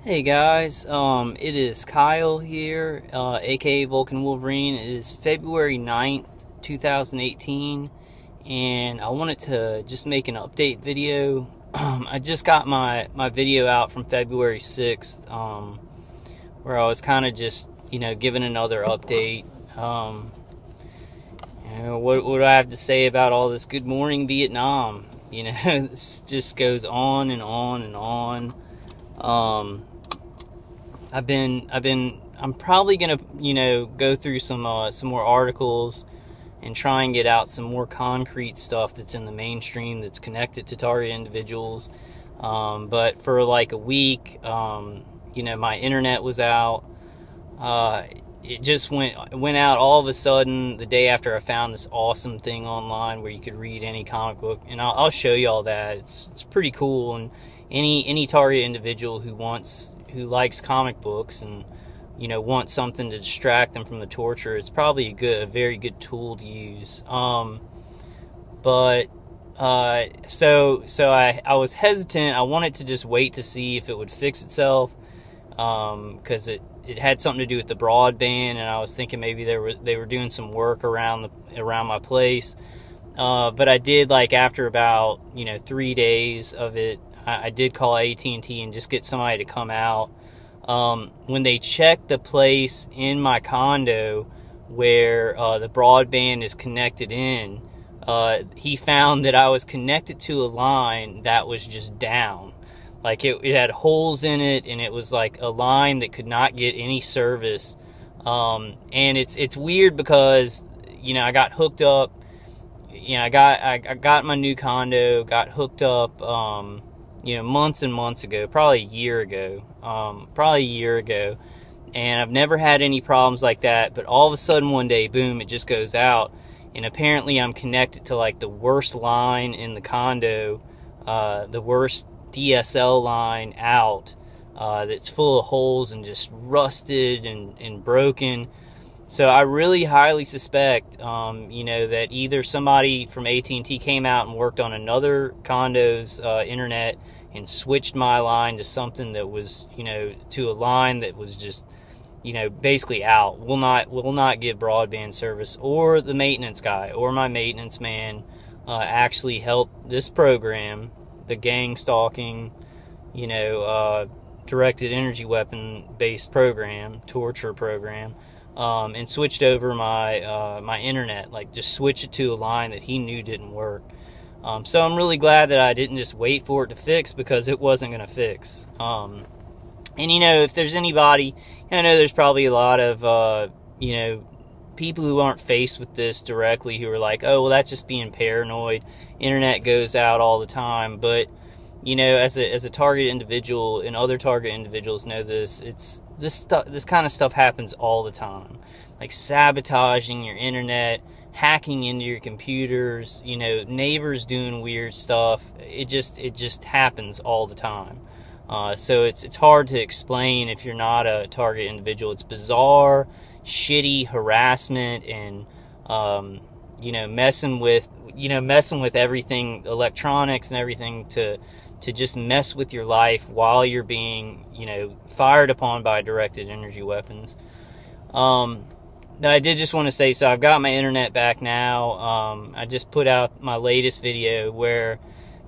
Hey guys, it is Kyle here, aka Vulcan Wolverine. It is February 9th, 2018, and I wanted to just make an update video. I just got my video out from February 6th, where I was kind of just, giving another update. What do I have to say about all this Good Morning Vietnam? This just goes on and on and on. I'm probably gonna, go through some more articles and try and get out some more concrete stuff that's in the mainstream that's connected to target individuals. But for like a week, my internet was out. It just went out all of a sudden the day after I found this awesome thing online where you could read any comic book, and I'll show you all that. It's pretty cool, and any target individual who likes comic books and wants something to distract them from the torture, it's probably a very good tool to use. So I was hesitant. I wanted to just wait to see if it would fix itself, because it had something to do with the broadband, and I was thinking maybe they were doing some work around my place. But I did, after about 3 days of it, I did call AT&T and just get somebody to come out. When they checked the place in my condo where the broadband is connected in, he found that I was connected to a line that was just down. It had holes in it, and it was like a line that could not get any service. And it's weird because I got hooked up. I got my new condo, got hooked up months and months ago, probably a year ago, and I've never had any problems like that. But all of a sudden one day, boom, it just goes out, and apparently I'm connected to the worst line in the condo, the worst DSL line out, that's full of holes and just rusted and broken. So I really highly suspect, that either somebody from AT&T came out and worked on another condo's internet and switched my line to something that was, to a line that was just, basically out. Will not give broadband service, or the maintenance guy or my maintenance man actually helped this program, the gang stalking, directed energy weapon based program, torture program. And switched over my internet, just switch it to a line that he knew didn't work. So I'm really glad that I didn't just wait for it to fix, because it wasn't going to fix. And if there's anybody, I know there's probably a lot of people who aren't faced with this directly, who are like, oh, well, that's just being paranoid. Internet goes out all the time. But as a target individual, and other target individuals know this, this kind of stuff happens all the time, like sabotaging your internet, hacking into your computers, neighbors doing weird stuff. It just happens all the time. So it's hard to explain if you're not a target individual. It's bizarre, shitty harassment, and messing with everything, electronics and everything, to just mess with your life while you're being, fired upon by directed energy weapons. I did just want to say, so I've got my internet back now. I just put out my latest video where,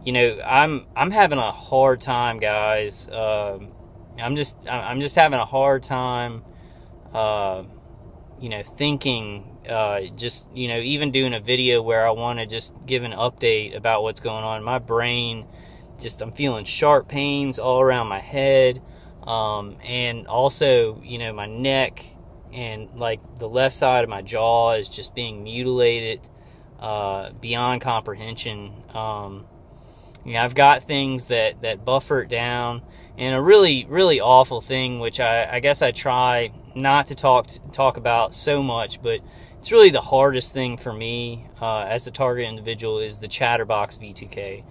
I'm having a hard time, guys. I'm just having a hard time, thinking, even doing a video where I want to just give an update about what's going on. My brain, I'm feeling sharp pains all around my head, and also, my neck and the left side of my jaw is just being mutilated beyond comprehension. I've got things that buffer it down, and a really, really awful thing, which I guess I try not to talk about so much, but it's really the hardest thing for me as a target individual, is the Chatterbox V2K.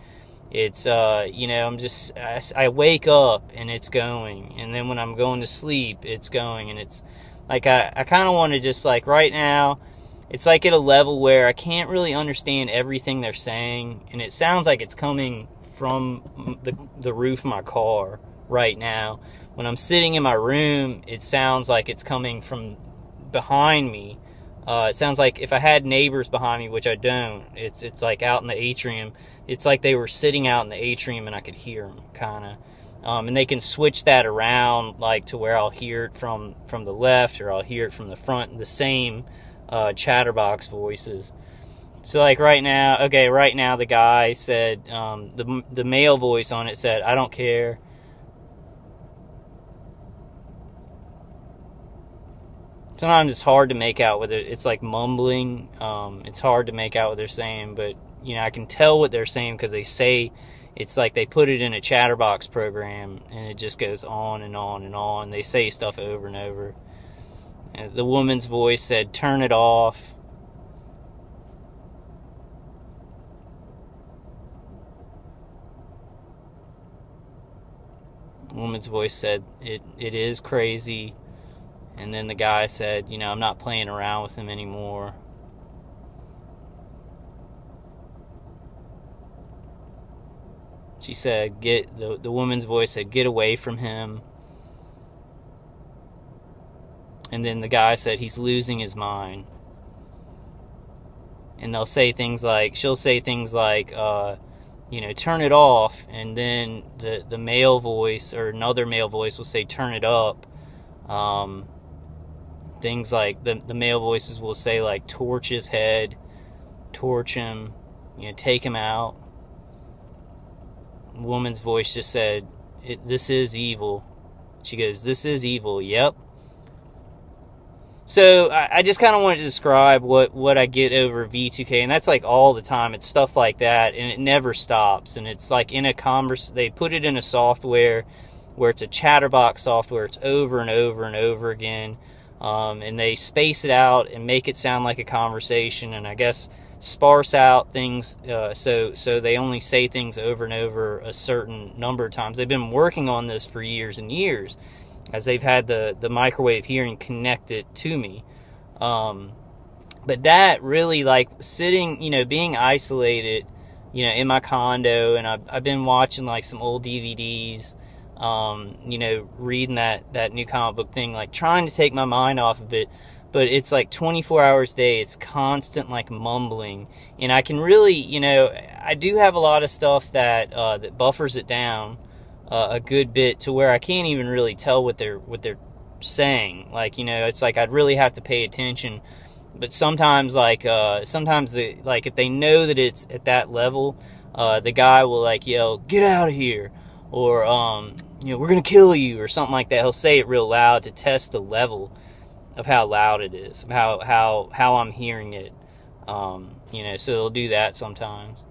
It's, I wake up and it's going, and then when I'm going to sleep, it's going, and it's I kind of want to just, right now, it's at a level where I can't really understand everything they're saying, and it sounds like it's coming from the roof of my car right now. When I'm sitting in my room, it sounds like it's coming from behind me. It sounds like if I had neighbors behind me, which I don't, it's like out in the atrium. It's like they were sitting out in the atrium and I could hear them, kind of. And they can switch that around, like to where I'll hear it from the left or I'll hear it from the front, the same chatterbox voices. So like right now the guy said, the male voice on it said, "I don't care." Sometimes it's hard to make out whether it's like mumbling. It's hard to make out what they're saying, but you know, I can tell what they're saying because they say, it's like they put it in a chatterbox program and it just goes on and on and on. They say stuff over and over. And the woman's voice said, "Turn it off." The woman's voice said, it is crazy. And then the guy said, you know, "I'm not playing around with him anymore." She said, the woman's voice said, "Get away from him." And then the guy said, "He's losing his mind." And she'll say things like, you know, "Turn it off." And then the male voice or another male voice will say, "Turn it up." Things like the male voices will say like, "Torch his head," "Torch him," you know, "Take him out." The woman's voice just said, "This is evil." She goes, "This is evil." Yep. So I just kind of wanted to describe what I get over V2K, and that's like all the time. It's stuff like that, and it never stops. And it's like in a they put it in a software where it's a chatterbox software. It's over and over and over again. And they space it out and make it sound like a conversation, and I guess sparse out things so they only say things over and over a certain number of times. They've been working on this for years and years as they've had the microwave hearing connected to me. But that really, like sitting, you know, being isolated, you know, in my condo, and I've been watching like some old DVDs, you know, reading that new comic book thing, like trying to take my mind off of it, but it's like 24 hours a day. It's constant like mumbling, and I can really, you know, I do have a lot of stuff that that buffers it down a good bit to where I can't even really tell what they're saying. Like, you know, it's like I'd really have to pay attention. But sometimes, like if they know that it's at that level, the guy will like yell, "Get out of here," or you know, "We're gonna kill you," or something like that. He'll say it real loud to test the level of how loud it is, of how I'm hearing it. You know, so they'll do that sometimes.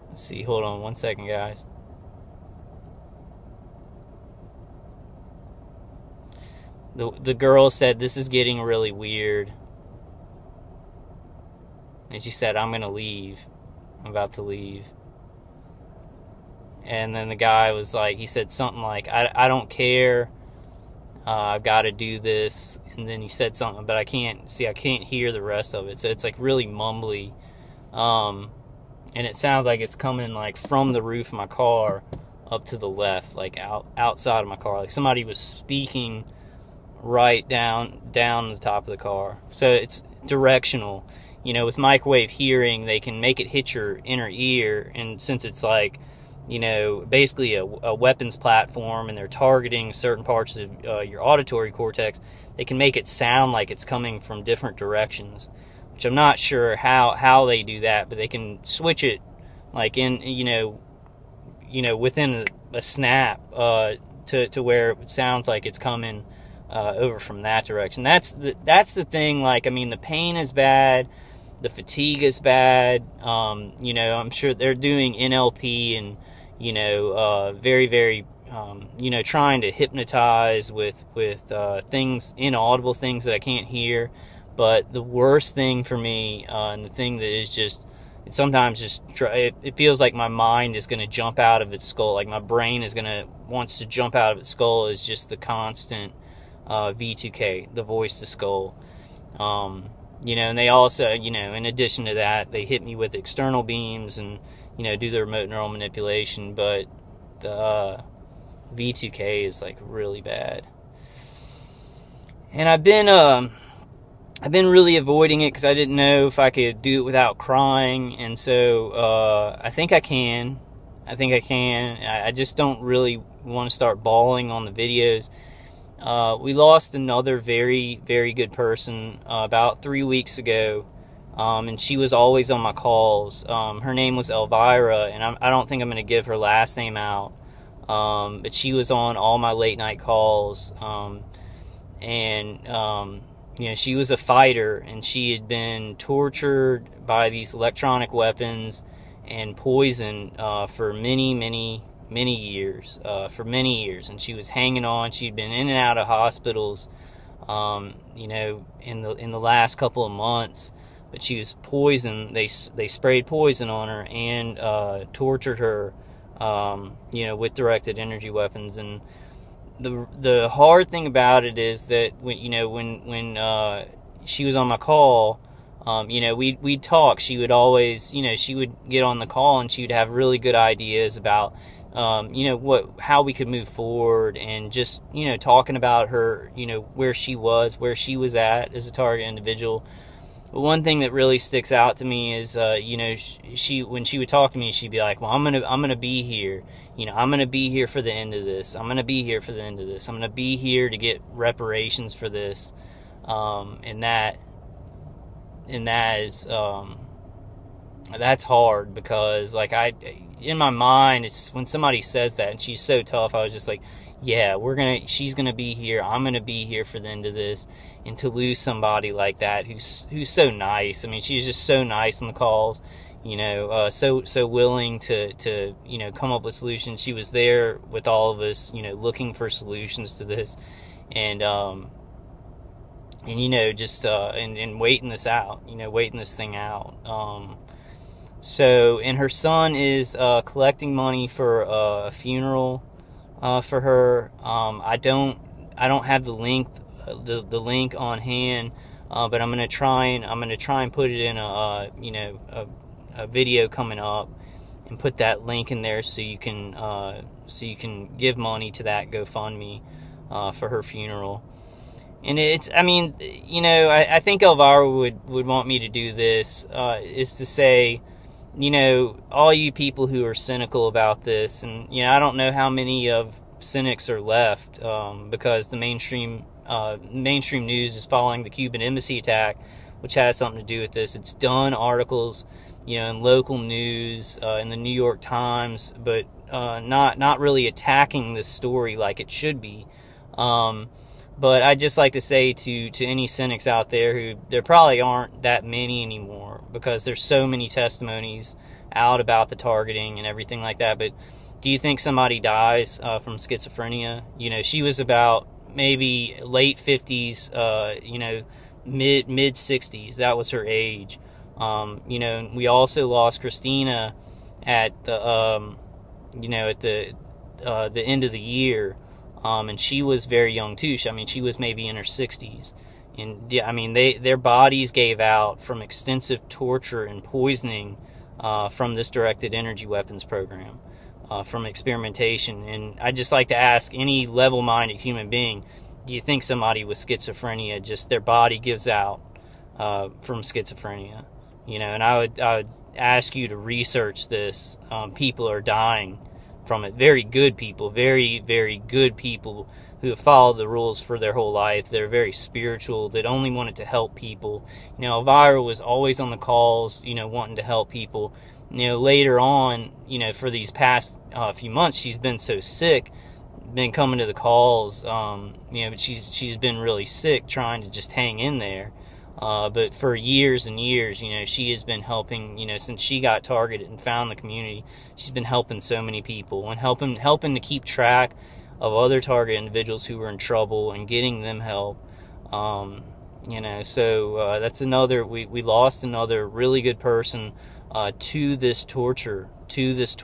Let's see, hold on one second, guys. The girl said, "This is getting really weird." And she said, "I'm gonna leave. I'm about to leave." And then the guy was like, he said something like, I don't care. I've got to do this. And then he said something, but I can't hear the rest of it. So it's like really mumbly. And it sounds like it's coming like from the roof of my car up to the left, like outside of my car. Like somebody was speaking right down the top of the car. So it's directional. You know, with microwave hearing, they can make it hit your inner ear, and since it's like, you know, basically a weapons platform, and they're targeting certain parts of your auditory cortex, they can make it sound like it's coming from different directions, which I'm not sure how they do that, but they can switch it like in, you know, within a snap to where it sounds like it's coming over from that direction. That's the thing. Like, I mean, the pain is bad. The fatigue is bad. You know, I'm sure they're doing NLP and, you know, very, very, you know, trying to hypnotize with things, inaudible things that I can't hear. But the worst thing for me, and the thing that is just, it sometimes just, it feels like my mind is going to jump out of its skull. Like my brain wants to jump out of its skull, is just the constant V2K, the voice to skull. You know, and they also, you know, in addition to that, they hit me with external beams and, you know, do the remote neural manipulation. But V2K is like really bad. And I've been really avoiding it because I didn't know if I could do it without crying, and so I think I can. I just don't really want to start bawling on the videos. We lost another very, very good person about 3 weeks ago, and she was always on my calls. Her name was Elvira, and I don't think I'm going to give her last name out, but she was on all my late night calls, you know, she was a fighter, and she had been tortured by these electronic weapons and poison for many years. And she was hanging on. She'd been in and out of hospitals, you know, in the last couple of months. But she was poisoned. They sprayed poison on her and tortured her, you know, with directed energy weapons. And the hard thing about it is that when she was on my call, you know, we'd talk. She would always, you know, she would get on the call and she would have really good ideas about, you know, how we could move forward, and just, you know, talking about her, you know, where she was at as a target individual. But one thing that really sticks out to me is, you know, she when she would talk to me, she'd be like, well, I'm gonna be here. You know, I'm gonna be here for the end of this. I'm gonna be here for the end of this. I'm gonna be here to get reparations for this. And that is, that's hard, because like in my mind, it's when somebody says that and she's so tough, I was just like, yeah, she's gonna be here. I'm gonna be here for the end of this. And to lose somebody like that who's so nice. I mean, she's just so nice on the calls, you know, so willing to you know, come up with solutions. She was there with all of us, you know, looking for solutions to this, and you know, just and waiting this out, you know, waiting this thing out. So, and her son is collecting money for a funeral for her. I don't have the link on hand, but I'm gonna try and put it in a video coming up, and put that link in there so you can give money to that GoFundMe for her funeral. And I mean, you know, I think Elvira would want me to do this, is to say, you know, all you people who are cynical about this, and, you know, I don't know how many of cynics are left, because the mainstream news is following the Cuban embassy attack, which has something to do with this. It's done articles, you know, in local news, in the New York Times, but not really attacking this story like it should be. But I'd just like to say to any cynics out there, who there probably aren't that many anymore, because there's so many testimonies out about the targeting and everything like that. But do you think somebody dies from schizophrenia? You know, she was about maybe late 50s, you know, mid 60s. That was her age. You know, we also lost Christina at the you know, at the end of the year. And she was very young too. I mean, she was maybe in her 60s. And yeah, I mean, their bodies gave out from extensive torture and poisoning from this directed energy weapons program, from experimentation. And I'd just like to ask any level-minded human being, do you think somebody with schizophrenia, just their body gives out from schizophrenia? You know, and I would ask you to research this. People are dying from it. Very good people, very, very good people who have followed the rules for their whole life. They're very spiritual, that only wanted to help people. You know, Elvira was always on the calls, you know, wanting to help people. You know, later on, you know, for these past few months, she's been so sick, been coming to the calls, you know, but she's been really sick, trying to just hang in there. But for years and years, you know, she has been helping, you know, since she got targeted and found the community, she's been helping so many people, and helping to keep track of other target individuals who were in trouble and getting them help. You know, so that's another, we lost another really good person to this torture, to this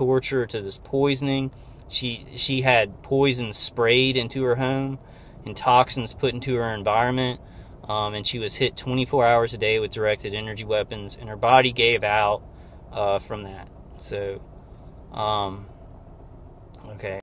poisoning. She had poison sprayed into her home and toxins put into her environment. And she was hit 24 hours a day with directed energy weapons, and her body gave out from that. So, okay.